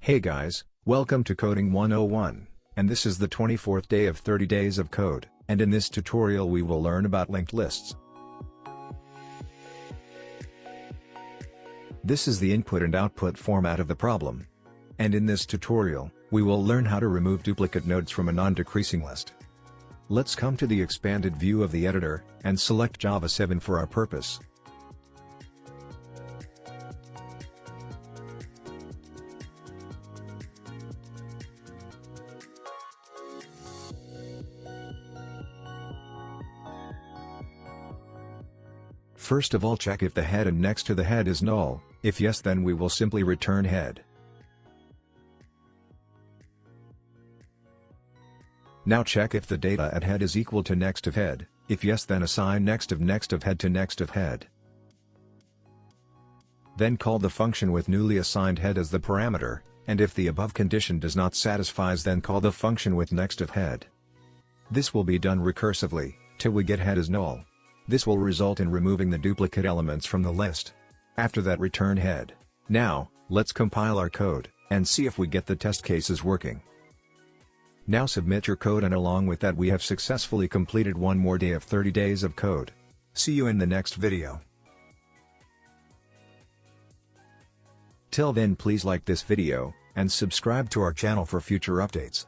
Hey guys, welcome to Coding 101, and this is the 24th day of 30 days of code, and in this tutorial we will learn about linked lists. This is the input and output format of the problem. And in this tutorial, we will learn how to remove duplicate nodes from a non-decreasing list. Let's come to the expanded view of the editor, and select Java 7 for our purpose. First of all, check if the head and next to the head is null. If yes, then we will simply return head. Now check if the data at head is equal to next of head. If yes, then assign next of head to next of head. Then call the function with newly assigned head as the parameter, and if the above condition does not satisfy, then call the function with next of head. This will be done recursively, till we get head as null. This will result in removing the duplicate elements from the list. After that, return head. Now, let's compile our code, and see if we get the test cases working. Now submit your code, and along with that we have successfully completed one more day of 30 days of code. See you in the next video. Till then, please like this video, and subscribe to our channel for future updates.